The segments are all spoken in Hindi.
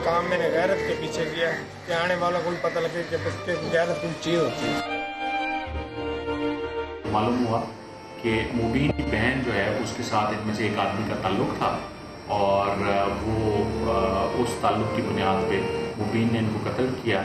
काम मैंने गैरत के पीछे किया कि आने वालों को भी पता लगे कि उसके गैरत कुछ चीज़ होती है। मालूम हुआ कि मुबीन की बहन जो है उसके साथ इनमें से एक आदमी का ताल्लुक था और वो उस ताल्लुक की बुनियाद पे मुबीन ने इनको कत्ल किया।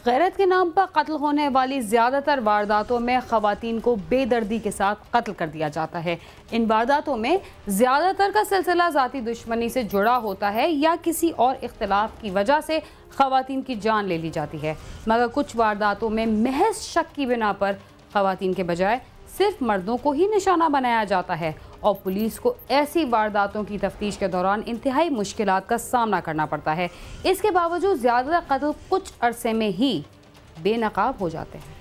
गैरत के नाम पर कत्ल होने वाली ज़्यादातर वारदातों में ख़वातीन को बेदर्दी के साथ कत्ल कर दिया जाता है। इन वारदातों में ज़्यादातर का सिलसिला ज़ाती दुश्मनी से जुड़ा होता है या किसी और इख्तिलाफ की वजह से ख़वातीन की जान ले ली जाती है, मगर कुछ वारदातों में महज शक की बिना पर ख़वातीन के बजाय सिर्फ मर्दों को ही निशाना बनाया जाता है और पुलिस को ऐसी वारदातों की तफ्तीश के दौरान इंतहाई मुश्किलात का सामना करना पड़ता है। इसके बावजूद ज़्यादातर कत्ल कुछ अरसे में ही बेनकाब हो जाते हैं।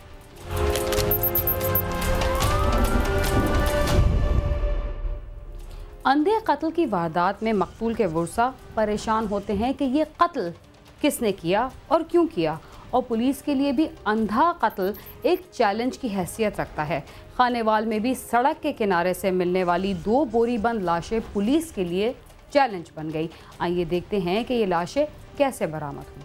अंधे कत्ल की वारदात में मकतूल के वर्सा परेशान होते हैं कि ये कत्ल किसने किया और क्यों किया, और पुलिस के लिए भी अंधा कत्ल एक चैलेंज की हैसियत रखता है। खानेवाल में भी सड़क के किनारे से मिलने वाली 2 बोरी बंद लाशें पुलिस के लिए चैलेंज बन गई। आइए देखते हैं कि ये लाशें कैसे बरामद हुई।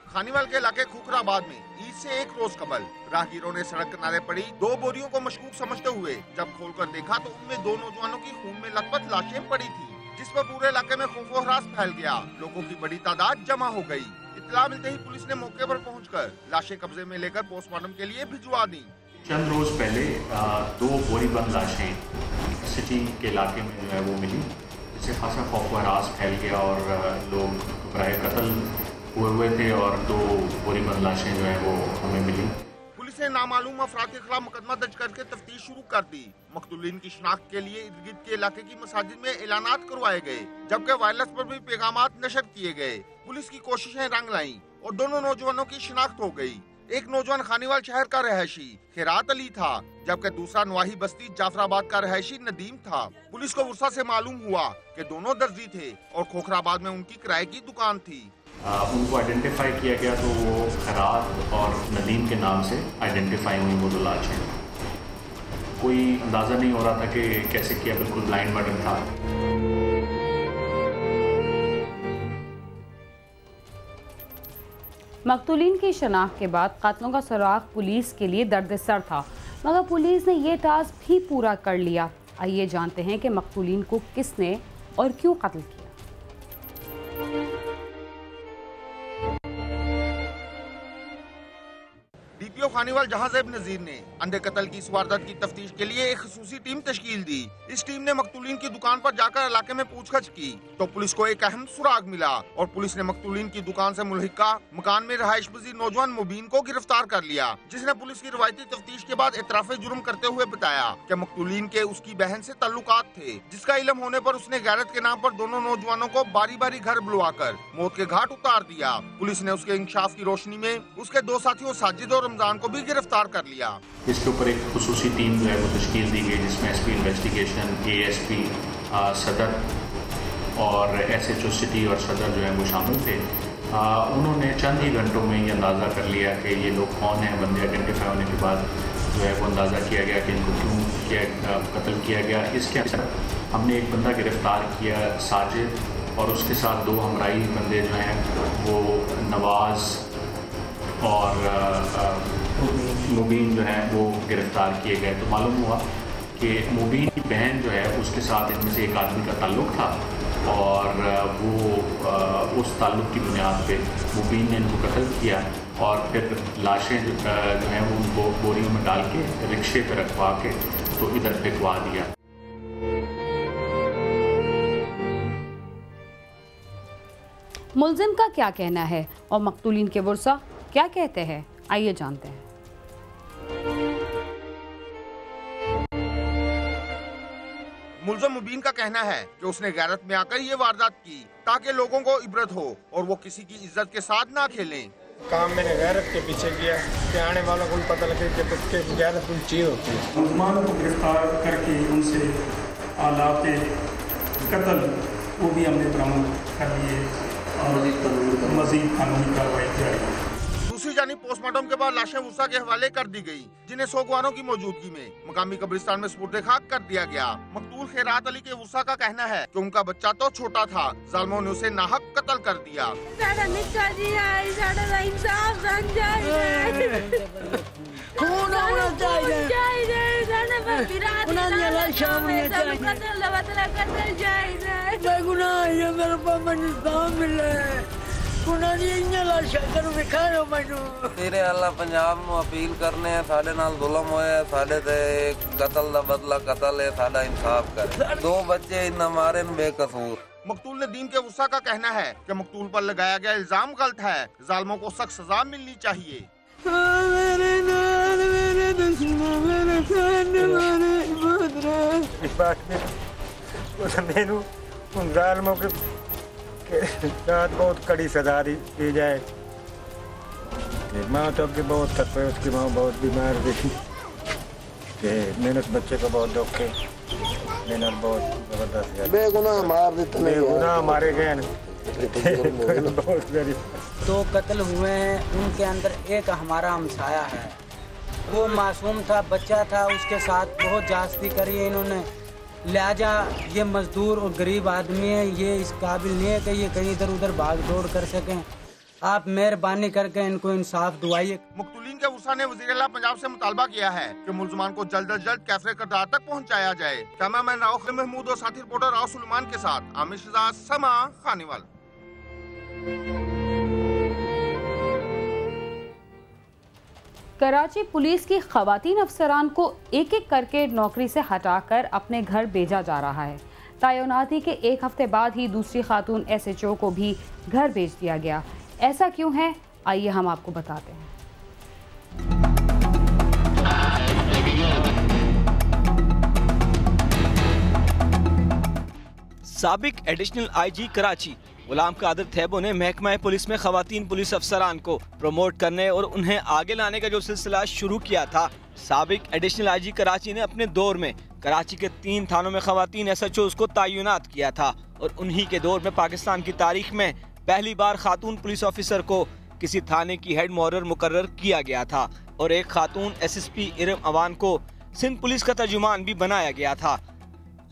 खानीवाल के इलाके खुखराबाद में ईद से एक रोज कबल राहगीरों ने सड़क किनारे पड़ी 2 बोरियों को मशकूक समझते हुए जब खोलकर देखा तो उनमें 2 नौजवानों की खून में लथपथ लाशें पड़ी थी, जिस पर पूरे इलाके में खौफ व हरास फैल गया। लोगों की बड़ी तादाद जमा हो गई। इत्तला मिलते ही पुलिस ने मौके पर पहुंचकर लाशें कब्जे में लेकर पोस्टमार्टम के लिए भिजवा दी। चंद रोज पहले 2 बोरीबंद लाशें सिटी के इलाके में जो है वो मिली, जिससे खासा खौफ व हरास फैल गया और लोग बराए कत्ल हुए थे और 2 बोरीबंद लाशें जो है वो हमें मिली। पुलिस ने नामालूम अफराद के खिलाफ मुकदमा दर्ज करके तफ्तीश शुरू कर दी। मकतूलीन की शिनाख्त के लिए इर्द गिर्द के इलाके की मसाजिद में ऐलानात करवाए गए, जबकि वायरलेस पर भी पैगामात नशर किए गए। पुलिस की कोशिशें रंग लाईं और दोनों नौजवानों की शिनाख्त हो गई। एक नौजवान खानीवाल शहर का रहायशी खैरात अली था, जबकि दूसरा नवाही बस्ती जाफराबाद का रहायशी नदीम था। पुलिस को वर्सा से मालूम हुआ कि दोनों दर्जी थे और खोखराबाद में उनकी किराए की दुकान थी। उनको आइडेंटिफाई किया गया तो वो खैरात और नदीम के नाम से आइडेंटिफाई हुई वो 2 लाशें। कोई अंदाज़ा नहीं हो रहा था कि कैसे किया, बिल्कुल ब्लाइंड मर्डर था। मकतूलीन की शनाख्त के बाद कातलों का सुराग पुलिस के लिए दर्दसर था, मगर पुलिस ने यह टास्क भी पूरा कर लिया। आइए जानते हैं कि मकतूलीन को किसने और क्यों कत्ल किया। डीपीओ खानीवाल जहांजेब नजीर ने अंधे कत्ल की इस वारदात की तफ्तीश के लिए एक खसूसी टीम तश्कील दी। इस टीम ने मकतूलीन की दुकान पर जाकर इलाके में पूछताछ की तो पुलिस को एक अहम सुराग मिला और पुलिस ने मकतूलीन की दुकान से मुल्हिका मकान में रहायश पजीर नौजवान मुबीन को गिरफ्तार कर लिया, जिसने पुलिस की रवायती तफ्तीश के बाद इतराफ़े जुर्म करते हुए बताया कि मकतूलीन के उसकी बहन से ताल्लुकात थे, जिसका इल्म होने पर उसने गैरत के नाम पर दोनों नौजवानों को बारी बारी घर बुलवाकर मौत के घाट उतार दिया। पुलिस ने उसके इंकशाफ की रोशनी में उसके 2 साथियों साजिद और रमजान को भी गिरफ्तार कर लिया। इसके ऊपर एक खुसूसी टीम जो है वो तश्कील दी गई, जिसमें एसपी इन्वेस्टिगेशन, एएसपी सदर और एसएचओ सिटी और सदर जो है वो शामिल थे। उन्होंने चंद ही घंटों में ये अंदाज़ा कर लिया कि ये लोग कौन हैं। बंदे आइडेंटिफाई होने के बाद जो है वो अंदाज़ा किया गया कि इनको क्यों कत्ल किया गया। इसके अंदर हमने एक बंदा गिरफ्तार किया साजिद, और उसके साथ 2 हमराही बंदे जो हैं वो नवाज़ और मुबीन जो है वो गिरफ्तार किए गए। तो मालूम हुआ कि मुबीन की बहन जो है उसके साथ इनमें से एक आदमी का ताल्लुक था और वो उस ताल्लुक की बुनियाद पे मुबीन ने इनको कत्ल किया और फिर लाशें जो हैं वो उनको बोरियों में डाल के रिक्शे पर रखवा के तो इधर भिजवा दिया। मुल्जिम का क्या कहना है और मकतूलीन के वर्सा क्या कहते हैं, आइए जानते हैं। मुल्जिम मुबीन का कहना है कि उसने गैरत में आकर ये वारदात की ताकि लोगों को इबरत हो और वो किसी की इज्जत के साथ ना खेलें। काम मैंने गैरत के पीछे किया कि आने वालों को भी पता लगे कि उसके गैरत कुछ चीज़ होती है। मुल्ज़िमान को गिरफ्तार करके उनसे आलात कत्ल वो भी हमने बरामद कर लिए और मज़ीद कानूनी कार्रवाई जारी। दूसरी जानी पोस्टमार्टम के बाद लाशें वुसा के हवाले कर दी गई, जिन्हें सोगवारों की मौजूदगी में मकामी कब्रिस्तान में सुपुर्द खाक कर दिया गया। मकतूल खैरात अली के वुसा का कहना है कि उनका बच्चा तो छोटा था, जालिमों ने उसे नाहक कत्ल कर दिया। तेरे अल्लाह पंजाब ਨੂੰ अपील करने हैं, साडे नाल जुल्म होया, साडे ते कत्ल दा बदला कत्ल है, साडा इंसाफ करे। 2 बच्चे इन्ना मारे बेकसूर। मकतूल नदीम के वुसा का कहना है कि मकतूल पर लगाया गया इल्जाम गलत है, जालिमों को सख्त सजा मिलनी चाहिए। इस बात में मैनू उन जालिमों के साथ बहुत कड़ी सजा दी जाए। माँ तो अभी बहुत तक पे, उसकी माँ बहुत बीमार भी थी। मैंने उस बच्चे को बहुत दुख है, मैंने बहुत जबरदस्त बेगुनाह मार देते, बेगुनाह मारे गए बहुत गरीब। 2 कत्ल हुए हैं, उनके अंदर एक हमारा हमसाया है, वो मासूम था, बच्चा था, उसके साथ बहुत जास्ती करी है इन्होंने। लिहाजा ये मजदूर और गरीब आदमी है, ये इस काबिल नहीं है कि ये कहीं इधर उधर भाग दौड़ कर सकें। आप मेहरबानी करके इनको इंसाफ दुआइए। मकतूलीन के वुसा ने वज़ीर-ए-आला पंजाब से मुतालबा किया है कि मुल्ज़मान को जल्द अज जल्द कैफरे करदार तक पहुँचाया जाए। कैमरामैन राउफ महमूद और साथी रिपोर्टर राव सुलेमान के साथ आमिर शहजाद, समा, खानीवाल। कराची पुलिस की खवातीन अफसरान को एक एक करके नौकरी से हटाकर अपने घर भेजा जा रहा है। तैनाती के 1 हफ्ते बाद ही दूसरी खातून SHO को भी घर भेज दिया गया। ऐसा क्यों है, आइए हम आपको बताते हैं। साबिक एडिशनल IG कराची गुलाम कादिर थैबो ने महकमा पुलिस में खवातीन पुलिस अफसरान को प्रमोट करने और उन्हें आगे लाने का जो सिलसिला शुरू किया था। साबिक एडिशनल IG कराची ने अपने दौर में कराची के 3 थानों में खवातीन SHOs को तैनात किया था और उन्हीं के दौर में पाकिस्तान की तारीख में पहली बार खातून पुलिस ऑफिसर को किसी थाने की हेड मोहर्रर मुकर्रर किया गया था और एक खातून SSP इरम अवान को सिंध पुलिस का तर्जुमान भी बनाया गया था।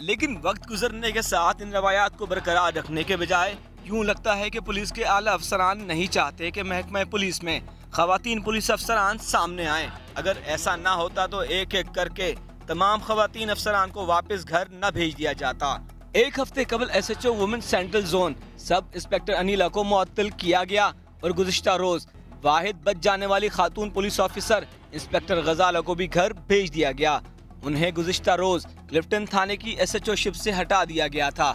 लेकिन वक्त गुजरने के साथ इन रवायात को बरकरार रखने के बजाय यूँ लगता है कि पुलिस के आला अफसरान नहीं चाहते कि महकमा पुलिस में खवातीन पुलिस अफसरान सामने आएं। अगर ऐसा ना होता तो एक एक करके तमाम खवातीन अफसरान को वापस घर न भेज दिया जाता। 1 हफ्ते कबल SHO women central zone sub inspector Anila को मुअत्तल किया गया और गुज़िश्ता रोज वाहिद बच जाने वाली खातून पुलिस ऑफिसर इंस्पेक्टर गजाला को भी घर भेज दिया गया। उन्हें गुज़िश्ता रोज क्लिफ्टन थाने की SHO शिप से हटा दिया गया था।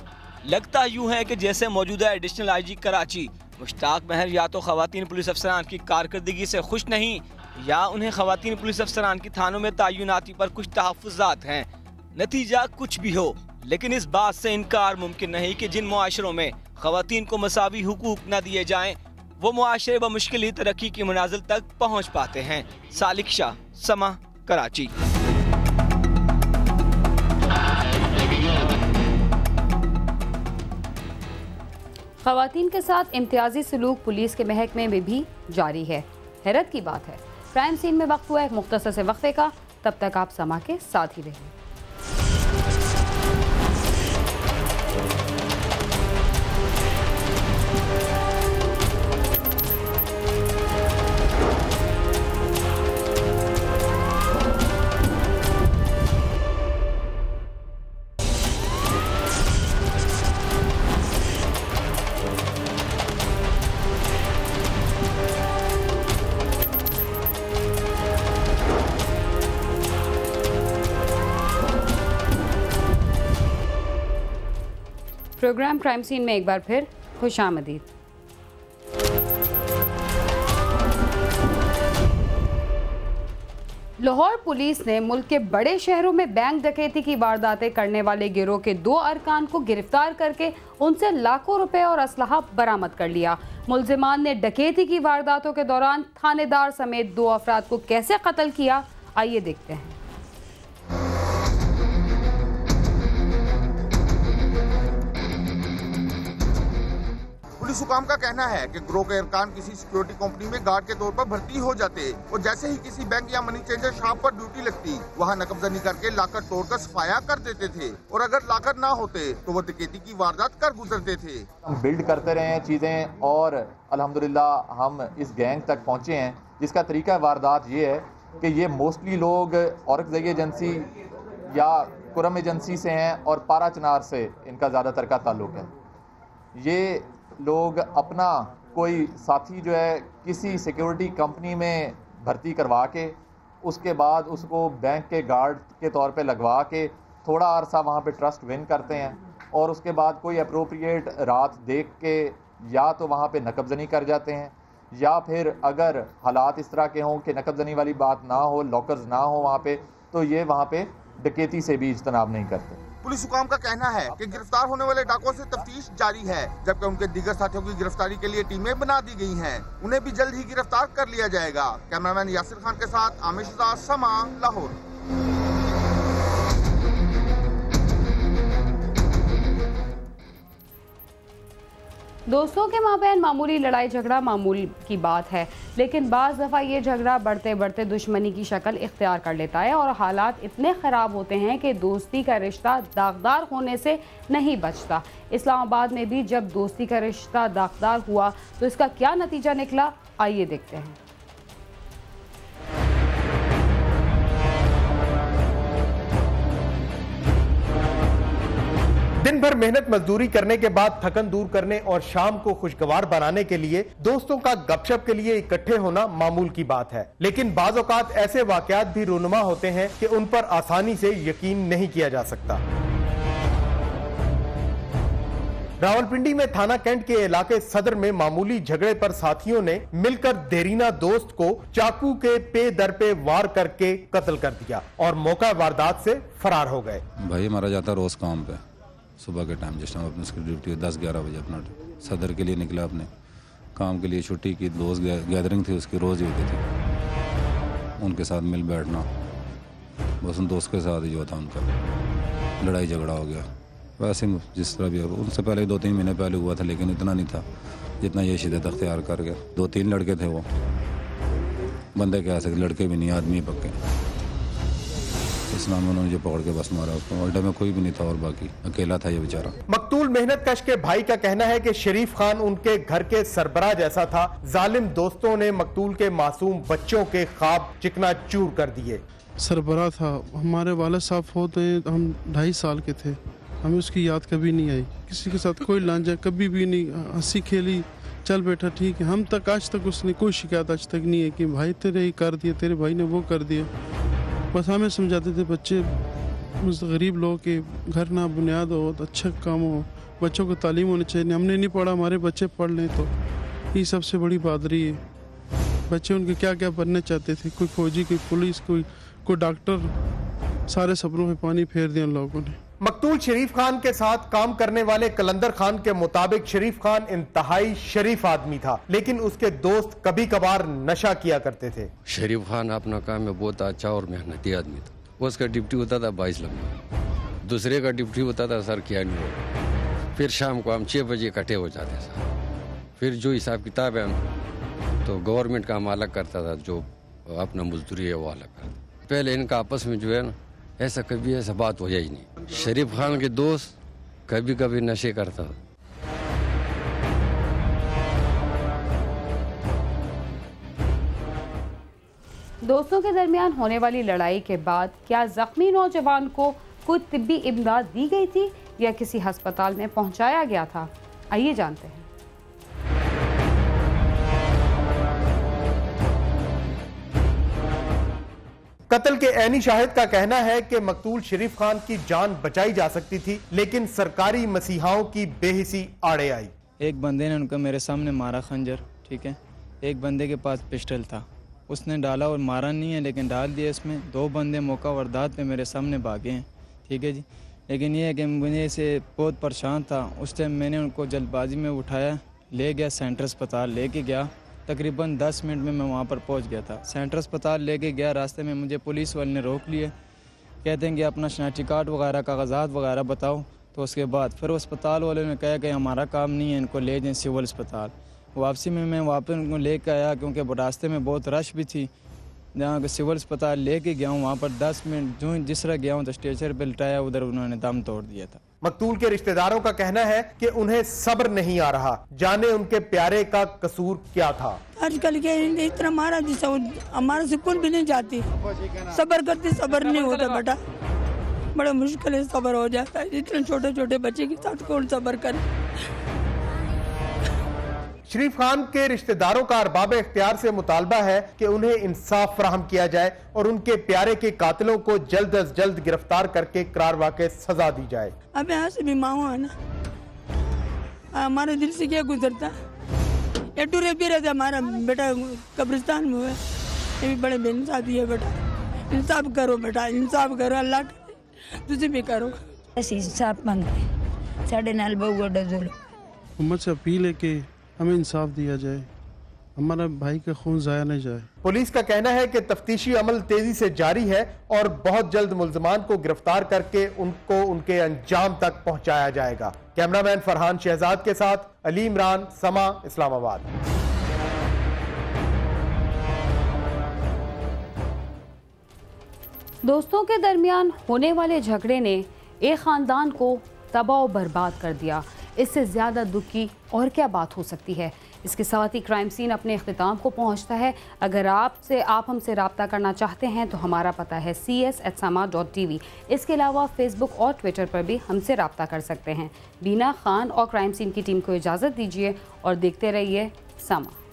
लगता यूँ है कि जैसे मौजूदा एडिशनल IG कराची मुश्ताक महर या तो खवातीन पुलिस अफसरान की कारकर्दगी से खुश नहीं या उन्हें खवातीन पुलिस अफसरान की थानों में तैनाती पर कुछ तहफ़्फ़ुज़ात हैं। नतीजा कुछ भी हो, लेकिन इस बात से इनकार मुमकिन नहीं कि जिन मुआशरों में खवातीन को मसावी हुकूक न दिए जाएं, वो मुआशरे बमुश्किल ही तरक्की की मनाजिल तक पहुँच पाते हैं। सालिक शाह, समा, कराची। खवातीन के साथ इम्तियाजी सलूक पुलिस के महकमे में भी जारी है। हैरत की बात है। क्राइम सीन में वक्त हुआ एक मुख्तसर से वक्फे का, तब तक आप समा के साथ ही रहिए। प्रोग्राम क्राइम सीन में एक बार फिर खुशामदीद। लाहौर पुलिस ने मुल्क के बड़े शहरों में बैंक डकैती की वारदातें करने वाले गिरोह के 2 अरकान को गिरफ्तार करके उनसे लाखों रुपए और असलहा बरामद कर लिया। मुल्जिमान ने डकैती की वारदातों के दौरान थानेदार समेत 2 अफराद को कैसे कत्ल किया, आइए देखते हैं। पुलिस हुकाम का कहना है कि गिरोह के अरकान किसी सिक्योरिटी कंपनी में गार्ड के तौर पर भर्ती हो जाते और जैसे ही किसी बैंक या मनी चेंजर शॉप पर ड्यूटी लगती वहाँ नकबजनी करके लाकर तोड़कर सफाया कर देते थे और अगर लाकर ना होते तो वो डकैती की वारदात कर गुजरते थे। हम बिल्ड करते रहे हैं चीजें और अल्हम्दुलिल्लाह हम इस गैंग तक पहुँचे हैं, जिसका तरीका वारदात ये है कि ये मोस्टली लोग औरकज़ई एजेंसी या कुरम एजेंसी से हैं और पारा चनार से इनका ज़्यादातर का ताल्लुक़ है। ये लोग अपना कोई साथी जो है किसी सिक्योरिटी कंपनी में भर्ती करवा के उसके बाद उसको बैंक के गार्ड के तौर पे लगवा के थोड़ा अरसा वहाँ पे ट्रस्ट विन करते हैं और उसके बाद कोई अप्रोप्रिएट रात देख के या तो वहाँ पे नकबजनी कर जाते हैं या फिर अगर हालात इस तरह के हों कि नकबजनी वाली बात ना हो, लॉकर्स ना हो वहाँ पे, तो ये वहाँ पे डकैती से भी इज्तनाब नहीं करते। पुलिस हुकाम का कहना है कि गिरफ्तार होने वाले डाकुओं से तफ्तीश जारी है, जबकि उनके दीगर साथियों की गिरफ्तारी के लिए टीमें बना दी गई हैं। उन्हें भी जल्द ही गिरफ्तार कर लिया जाएगा। कैमरामैन यासिर खान के साथ आमिर शहजाद, समा, लाहौर। दोस्तों के माबैन मामूली लड़ाई झगड़ा मामूल की बात है, लेकिन बाज़ दफ़ा ये झगड़ा बढ़ते बढ़ते दुश्मनी की शक्ल इख्तियार कर लेता है और हालात इतने ख़राब होते हैं कि दोस्ती का रिश्ता दागदार होने से नहीं बचता। इस्लामाबाद में भी जब दोस्ती का रिश्ता दागदार हुआ तो इसका क्या नतीजा निकला, आइए देखते हैं। दिन भर मेहनत मजदूरी करने के बाद थकन दूर करने और शाम को खुशगवार बनाने के लिए दोस्तों का गपशप के लिए इकट्ठे होना मामूल की बात है, लेकिन बाज़ औक़ात ऐसे वाक़यात भी रूनुमा होते हैं कि उन पर आसानी से यकीन नहीं किया जा सकता। रावलपिंडी में थाना कैंट के इलाके सदर में मामूली झगड़े पर साथियों ने मिलकर देरीना दोस्त को चाकू के पे दर पे वार करके कत्ल कर दिया और मौका वारदात से फरार हो गए। भाई मारा जाता रोज काम पे सुबह के टाइम, जिस टाइम अपनी उसकी ड्यूटी 10-11 बजे अपना सदर के लिए निकला, अपने काम के लिए छुट्टी की, दोस्त गैदरिंग थी उसकी रोज़ ही होती थी, उनके साथ मिल बैठना, बस उन दोस्त के साथ ही जो था उनका लड़ाई झगड़ा हो गया। वैसे जिस तरह भी उनसे पहले 2-3 महीने पहले हुआ था, लेकिन इतना नहीं था जितना ये शिद्दत अख्तियार कर गया। 2-3 लड़के थे, वो बंदे कह सकते, लड़के भी नहीं, आदमी पक्के। इस्लाम में उन्होंने जो पकड़ के बस मारा उसको, अड्डे में कोई भी नहीं था और बाकी अकेला था ये बेचारा। मकतूल मेहनत कश के भाई का कहना है कि शरीफ खान उनके घर के सरबराह जैसा था। जालिम दोस्तों ने मकतूल के मासूम बच्चों के ख्वाब चिकनाचूर कर दिए। सरबराह था, हमारे वालिद साहब होते हैं, हम 2.5 साल के थे, हमें उसकी याद कभी नहीं आई, किसी के साथ कोई लांझा कभी भी नहीं, हंसी खेली, चल बैठा ठीक है। हम तक आज तक उसने कोई शिकायत आज तक नहीं है कि भाई तेरे ही कर दिया, तेरे भाई ने वो कर दिया। बस हमें समझाते थे बच्चे गरीब लोगों के घर ना बुनियाद हो तो अच्छा काम हो, बच्चों को तालीम होनी चाहिए। हमने नहीं पढ़ा, हमारे बच्चे पढ़ लें तो ये सबसे बड़ी बहादुरी है। बच्चे उनके क्या क्या बनने चाहते थे, कोई फौजी, कोई पुलिस, कोई डॉक्टर, सारे सपनों में पानी फेर दिया उन लोगों ने। मकतूल शरीफ खान के साथ काम करने वाले कलंदर खान के मुताबिक शरीफ खान इंतहाई शरीफ आदमी था, लेकिन उसके दोस्त कभी कभार नशा किया करते थे। शरीफ खान अपना काम में बहुत अच्छा और मेहनती आदमी था। उसका ड्यूटी होता था 22 लम्बा, दूसरे का ड्यूटी होता था सर क्या नहीं हो। फिर शाम को हम 6 बजे इकट्ठे हो जाते सर, फिर जो हिसाब किताब है तो गवर्नमेंट का हम अलग करता था, जो अपना मजदूरी है वो अलग करता। पहले इनका आपस में जो है ना ऐसा कभी ऐसा बात हो ही नहीं। शरीफ खान के दोस्त कभी कभी नशे करता था। दोस्तों के दरमियान होने वाली लड़ाई के बाद क्या जख्मी नौजवान को कोई तिब्बी इमदाद दी गई थी या किसी अस्पताल में पहुंचाया गया था, आइए जानते हैं। कत्ल के ऐनी शाहिद का कहना है कि मकतूल शरीफ खान की जान बचाई जा सकती थी, लेकिन सरकारी मसीहाओं की बेहिसी आड़े आई। एक बंदे ने उनको मेरे सामने मारा खंजर, ठीक है। एक बंदे के पास पिस्टल था, उसने डाला और मारा नहीं है लेकिन डाल दिया इसमें। 2 बंदे मौका वारदात पे मेरे सामने भागे हैं, ठीक है जी। लेकिन ये है कि मुझे से बहुत परेशान था उस टाइम, मैंने उनको जल्दबाजी में उठाया, ले गया सेंट्रल अस्पताल, लेके गया। तकरीबन 10 मिनट में मैं वहाँ पर पहुँच गया था। सेंट्रल अस्पताल लेके गया, रास्ते में मुझे पुलिस वाले ने रोक लिया, कहते हैं कि अपना शनाख्ती कार्ड वगैरह कागजात वगैरह बताओ। तो उसके बाद फिर अस्पताल वाले ने कहा कि हमारा काम नहीं है, इनको ले जाएं सिविल अस्पताल। वापसी में मैं वापस उनको लेकर आया क्योंकि रास्ते में बहुत रश भी थी। जहाँ के सिविल अस्पताल लेके गया हूँ, वहाँ पर 10 मिनट जो जिस तरह गया हूँ तो स्ट्रेचर पे लिटाया, उधर उन्होंने दम तोड़ दिया था। मकतूल के रिश्तेदारों का कहना है कि उन्हें सब्र नहीं आ रहा, जाने उनके प्यारे का कसूर क्या था। आजकल के इतना मारा जिससे हमारा सुकून भी नहीं जाती, सब्र करते सब्र नहीं होता बेटा, बड़ा मुश्किल है सब्र हो जाता है। इतने छोटे छोटे बच्चे के साथ कौन सब्र करे। शरीफ खान के रिश्तेदारों का अरबाब इख्तियार से मुतालबा है कि उन्हें इंसाफ फराहम किया जाए और उनके प्यारे के कातिलों को जल्द अज जल्द गिरफ्तार करके करार वाक़ई सजा दी जाए। अब यहाँ से भी मांगो है ना, हमारे दिल से क्या गुजरता, ये टूरे भी रहते, हमारा बेटा कब्रिस्तान में हुआ, ये भी बड़े बेइंसाफी है बेटा। इंसाफ करो बेटा, इंसाफ करो, अल्लाह तुझे भी करो। इंसाफ मांगते साढ़े नाल बहु उम्मत से अपील है कि हमें इंसाफ दिया जाए, हमारा भाई का खून जाया नहीं जाए। पुलिस का कहना है कि तफ्तीशी अमल तेजी से जारी है और बहुत जल्द मुल्ज़िमान को गिरफ्तार करके उनको उनके अंजाम तक पहुंचाया जाएगा। कैमरामैन फरहान शहजाद के साथ अली इमरान, समा, इस्लामाबाद। दोस्तों के दरमियान होने वाले झगड़े ने एक खानदान को तबाह बर्बाद कर दिया। इससे ज़्यादा दुख की और क्या बात हो सकती है। इसके साथ ही क्राइम सीन अपने इख्तिताम को पहुंचता है। अगर आप हमसे रब्ता करना चाहते हैं तो हमारा पता है cs@sama.tv। इसके अलावा फेसबुक और ट्विटर पर भी हमसे रब्ता कर सकते हैं। बीना खान और क्राइम सीन की टीम को इजाज़त दीजिए और देखते रहिए समा।